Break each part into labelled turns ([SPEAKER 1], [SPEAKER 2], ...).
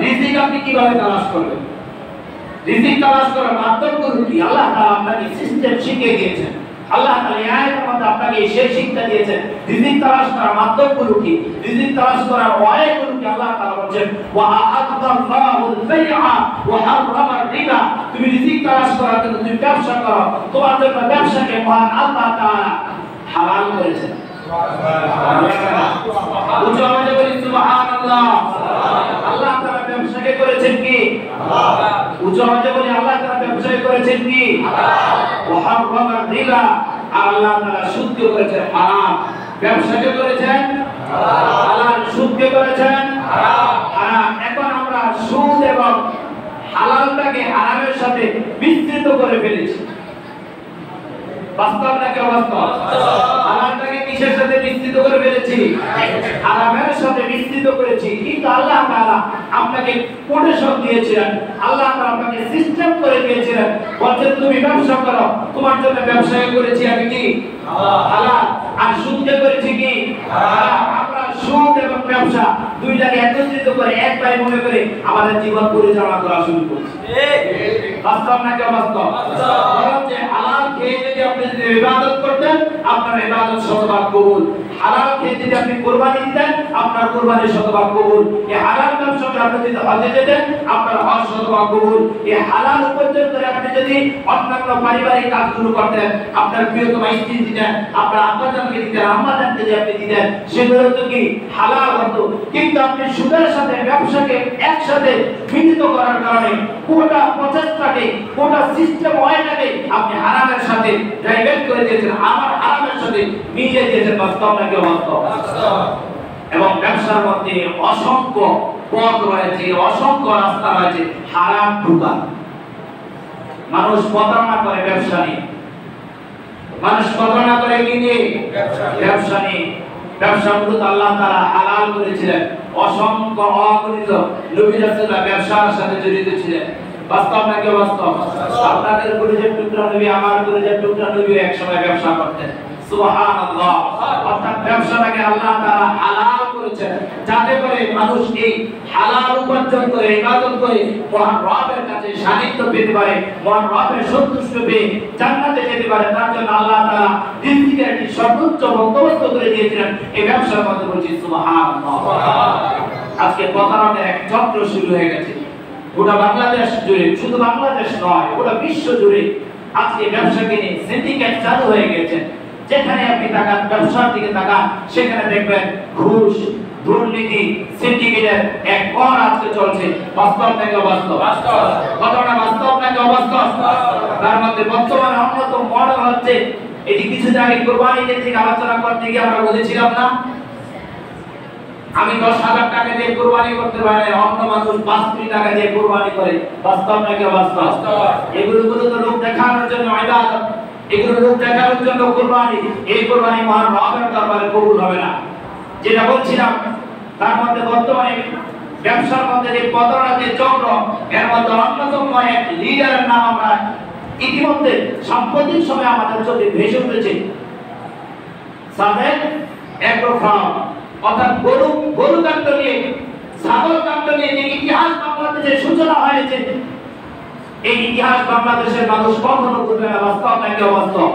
[SPEAKER 1] রিজিক আপনি কিভাবে তালাশ করবেন? রিজিক তালাশ করার মাধ্যমগুলো কি? আল্লাহ তাআলা আপনাকে সিস্টেম শিখিয়ে দিয়েছেন। আল্লাহ তাআলা এই আয়াতের মধ্যে আপনাকে সেই শিক্ষা দিয়েছেন। রিজিক তালাশ করার মাধ্যমগুলো কি? রিজিক তালাশ করার ওয়াইগুলো কি? আল্লাহ তাআলা বলেন ওয়া আ'আদাল্লাহুল বাই'a ওয়া হারামার রিবা। তুমি রিজিক তালাশ করার জন্য তুমি ব্যবসা করো, তোমার জন্য ব্যবসাকে মহান আল্লাহ তাআলা হালাল করেছেন। সুবহানাল্লাহ। উচ্চ আওয়াজে বলি সুবহানাল্লাহ। আল্লাহ তাআলা ব্যবসাকে করেছেন কি? উচ্চ আওয়াজে বলি আল্লাহ তাআলা ব্যবসাকে করেছেন কি? ওয়া হারামার রিবা। আল্লাহ তাআলা সুদকে করেছেন হারাম। ব্যবসাকে করেছেন হালাল, সুদকে করেছেন হারাম। এখন আমরা সুদ এবং হালালটাকে হারামের সাথে মিশ্রিত করে ফেলেছি। বাস্তব নাকি অবাস্তব? হালালটাকে কিসের সাথে মিশ্রিত করে ফেলেছি? হারামের সাথে মিশ্রিত করেছি। কিন্তু আল্লাহ তাআলা আপনাকে কোটেশন দিয়েছিলেন, আল্লাহ তাআলা আপনাকে সিস্টেম করে দিয়েছিলেন। বলছেন তুমি ব্যবসা করো, তোমার জন্য ব্যবসায় করেছি আমি কি? হালাল। আর সুদকে করেছি কি? হারাম। আমরা সুদ এবং ব্যবসা দুইটাকে একত্রিত করে এক ভাই মনে করে আমাদের জীবন পরিচালনা করা শুরু করছি। বাস্তব নাকি অবাস্তব? বরং যে হালাল খেয়ে যদি আপনি ইবাদত করতেন, আপনার ইবাদত শতভাগ কবুল। হালাল খেয়ে যদি আপনি কুরবানি দিতেন, আপনার কুরবানি শতভাগ কবুল। এই হালাল ব্যবসা করে আপনি যদি হজে যেতেন, আপনার হজ শতভাগ কবুল। এই হালাল উপার্জন করে আপনি যদি অন্যান্য পারিবারিক কাজগুলো করতেন, আপনার প্রিয়তমা স্ত্রী দিতেন, আপনার আব্বাজানকে দিতেন, আম্মাজানকে যদি আপনি দিতেন, সেগুলো তো কি হালাল হতো। কিন্তু আপনি সুদের সাথে ব্যবসাকে একসাথে মিলিত করার কারণে পুরোটা প্রচেষ্টাকে, পুরোটা সিস্টেম ওয়াইটাকে আপনি হারামের সাথে ডাইভার্ট করে দিয়েছেন, আমার হারামের সাথে মিলিয়ে দিয়েছেন। বাস্তব নাকি অবাস্তব? এবং ব্যবসার মধ্যে অসংখ্য পথ রয়েছে, অসংখ্য রাস্তা রয়েছে হারাম ঢোকার। মানুষ প্রতারণা করে ব্যবসা নিয়ে, মানুষ প্রতারণা করে কি নিয়ে? ব্যবসা নিয়ে। ব্যবসা মূলত আল্লাহ তাআলা হালাল করেছিলেন। অসংখ্য অগণিত নবী রাসূলরা ব্যবসার সাথে জড়িত ছিলেন। বাস্তব নাকি অবাস্তব? আপনাদের পরিচয় টুকরা নবী, আমার পরিচয় টুকরা নবী একসময় ব্যবসা করতেন। সুবহানাল্লাহ। অর্থাৎ ব্যবসাটাকে আল্লাহ তাআলা হালাল করেছেন যাতে করে মানুষ এই হালাল উপার্জন করে ইবাদত করে মহান রবের কাছে সান্নিধ্য পেতে পারে, মহান রবের সন্তুষ্টি পেয়ে জান্নাতে যেতে পারে। তার জন্য আল্লাহ তাআলা রিজিকের একটি সর্বোচ্চ বন্দোবস্ত করে দিয়েছিলেন এই ব্যবসার মধ্যে। বলছি সুবহানাল্লাহ। আজকে প্রতারণার এক চক্র শুরু হয়ে গেছে গোটা বাংলাদেশ জুড়ে, শুধু বাংলাদেশ নয় গোটা বিশ্ব জুড়ে। আজকে ব্যবসাকে নিয়ে সিন্ডিকেট চালু হয়ে গেছে। যেখানে আপনি তাকান, ব্যবসার দিকে তাকান, সেখানে দেখবেন ঘুষ, দুর্নীতি, সিন্ডিকেটের এক পর আজকে চলছে। বাস্তব নাকি অবাস্তব? ঘটনা বাস্তব নাকি অবাস্তব? তার মধ্যে বর্তমানে অন্যতম মডেল হচ্ছে এটি কিছু জায়গায় কোরবানি কেন্দ্রিক আলোচনা করতে গিয়ে আমরা বলেছিলাম না, আমি 10,000 টাকা দিয়ে কুরবানি করতে পারি, অন্য মানুষ 5 কোটি টাকা দিয়ে কুরবানি করে। বাস্তব নাকি অবাস্তব? এগুলো তো লোক দেখানোর জন্য ইবাদত, এগুলো লোক দেখানোর জন্য কুরবানি। এই কুরবানি মহান রবের দরবারে কবুল হবে না। যেটা বলছিলাম, তার মধ্যে বর্তমানে ব্যবসার মধ্যে যে প্রতারণার যে চক্র, এর মধ্যে অন্যতম এক লিডারের নাম আমরা ইতিমধ্যে সাম্প্রতিক সময় আমাদের চোখে ভেসে উঠেছে। সাদেক এগ্রো ফার্ম, অর্থাৎ গরু কাণ্ড নিয়ে, ছাগল কাণ্ড নিয়ে যে ইতিহাস বাংলাদেশের সূচনা হয়েছে, এই ইতিহাস বাংলাদেশের মানুষ কখনো ভুলবে না। বাস্তব নাকি অবাস্তব?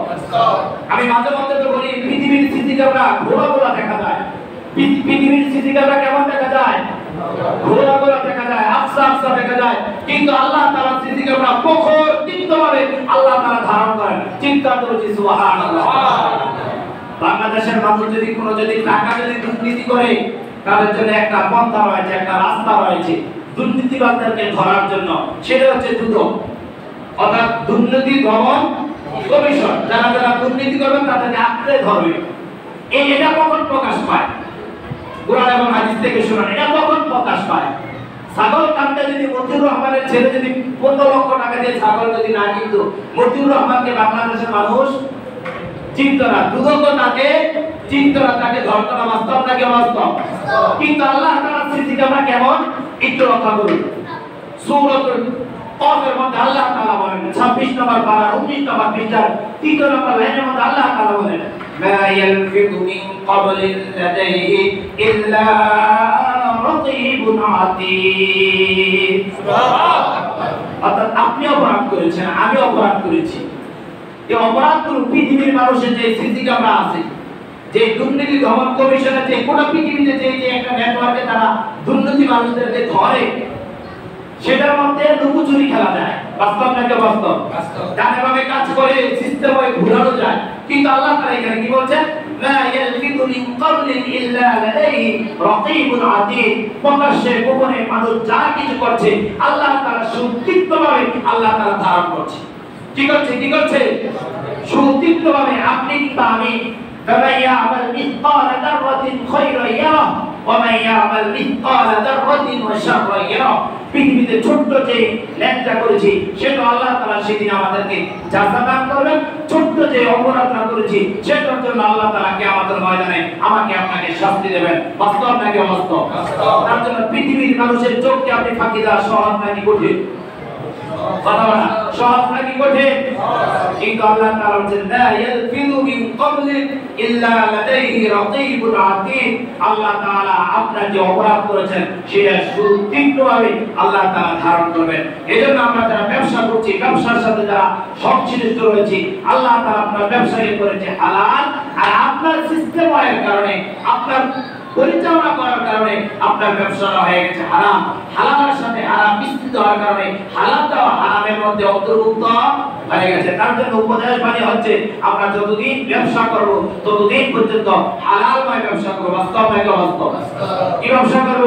[SPEAKER 1] আমি মাঝে মধ্যে তো বলি, পৃথিবীর সিসি ক্যামেরা ঘোড়া দেখা যায়। পৃথিবীর সিসি ক্যামেরা কেমন দেখা যায়? ঘোড়া দেখা যায়, আফসা দেখা যায়। কিন্তু আল্লাহ তাআলা সিসি ক্যামেরা প্রখর তীক্ষ্ণভাবে আল্লাহ তাআলা ধারণ করেন। চিন্তা করছি সুবহানাল্লাহ। বাংলাদেশের মানুষ যদি টাকা দুর্নীতি করে, তাদের জন্য একটা পন্থা রয়েছে, একটা রাস্তা রয়েছে দুর্নীতিবাজদেরকে ধরার জন্য। সেটা হচ্ছে দুটো, অর্থাৎ দুর্নীতি দমন কমিশন। যারা দুর্নীতি করবেন তাদেরকে আঁকড়ে ধরবে। এটা কখন প্রকাশ পায়? কোরআন এবং হাদিস থেকে শুনুন, এটা কখন প্রকাশ পায়? ছাগল কানতে যদি মতিউর রহমানের ছেলে যদি 15 লক্ষ টাকা দিয়ে ছাগল যদি না কিনত, মতিউর রহমানকে বাংলাদেশের মানুষ চিন্তা না, দুদক তাকে চিন্তা না, তাকে ধরতো না। বাস্তব নাকি অবাস্তব? কিন্তু আল্লাহ তাআলার সৃষ্টি আমরা কেমন একটু রক্ষা করুন। সূরাতুল কফের মধ্যে আল্লাহ তাআলা বলেন, 26 নম্বর পারা 19 নম্বর পৃষ্ঠার 3 নম্বর লাইনের মধ্যে আল্লাহ তাআলা বলেন, মা ইয়ালফিযু মিন ক্বাবলিন লাদাইহি ইল্লা রাকিবুন আতীদ। অর্থাৎ আপনি অপরাধ করেছেন, আমি অপরাধ করেছি। এই অপরাধগুলো পৃথিবীর মানুষের যে সিসি ক্যামেরা আছে, যে দুর্নীতি দমন কমিশনের যে গোটা পৃথিবীতে যে একটা নেটওয়ার্কে তারা দুর্নীতি মানুষদেরকে ধরে, সেটার মধ্যে লুকোচুরি খেলা যায়। বাস্তব নাকি বাস্তব? ডানে বামে কাজ করে সিস্টেম হয়ে ঘুরানো যায়। কিন্তু আল্লাহ তাআলা এখানে কি বলছেন? লা ইয়ালফিযু মিন কাওলিন ইল্লা লাদাইহি রাকীবুন আতীদ। প্রকাশ্যে গোপনে মানুষ যা কিছু করছে আল্লাহ তাআলা সুতীক্ষ্ণভাবে আল্লাহ তাআলা ধারণ করছে। কি করছে? কি করছে? সুতীক্ষ্ণভাবে আপনি কিংবা আমি فمن يعمل مثقال ذرة خيرا يره ومن يعمل مثقال ذرة شرا يره। পৃথিবীতে ছোট্ট যে ন্যায্য করেছি সেটা আল্লাহ তাআলা সেদিন আমাদেরকে জাযা দান করবেন। ছোট্ট যে অপরাধ করেছি সেটার জন্য আল্লাহ তাআলা কিয়ামতের ময়দানে আমাকে আপনাকে শাস্তি দেবেন। বাস্তব নাকি অবাস্তব? তার জন্য পৃথিবীর মানুষের চোখকে আপনি ফাঁকি দেওয়া সহজ নাকি কঠিন? কথা বলা সহজ নাকি কঠিন? কিন্তু আল্লাহ তাআলা বলেন লা ইয়ালফিযু মিন ক্বাবলিন ইল্লা লাদাইহি রাকীবুন আতীদ। আল্লাহ তাআলা আপনার যে অপরাধ করেছেন সেটা সুতীক্ষ্ণভাবে আল্লাহ তাআলা ধারণ করবেন। এজন্য আমরা যারা ব্যবসা করছি, ব্যবসার সাথে যারা সংশ্লিষ্ট রয়েছি, আল্লাহ তাআলা আপনার ব্যবসাকে করেছে হালাল, আর আপনার সিস্টেমের কারণে, আপনার পরিচালনা করার কারণে আপনার ব্যবসাটা হয়ে গেছে হারাম। হালালের সাথে হারাম মিশ্রিত হওয়ার কারণে হালালটা হারামের মধ্যে অন্তর্ভুক্ত হয়ে গেছে। তার জন্য উপদেশ বাণী হচ্ছে আমরা যতদিন ব্যবসা করব ততদিন পর্যন্ত হালালময় ব্যবসা করব। বাস্তব নাকি অবাস্তব? কি ব্যবসা করব?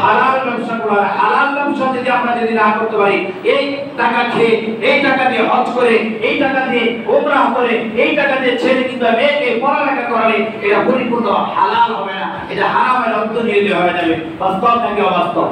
[SPEAKER 1] হালাল ব্যবসা করব। হালাল ব্যবসা যদি আমরা না করতে পারি, এই টাকা খেয়ে, এই টাকা দিয়ে হজ করে, এই টাকা দিয়ে উমরাহ করে, এই টাকা দিয়ে ছেলে কিংবা মেয়েকে পড়ালেখা করালে এটা পরিপূর্ণ হালাল হবে না, এটা হারামের অন্তর্নিহিত হয়ে যাবে। বাস্তব নাকি অবাস্তব?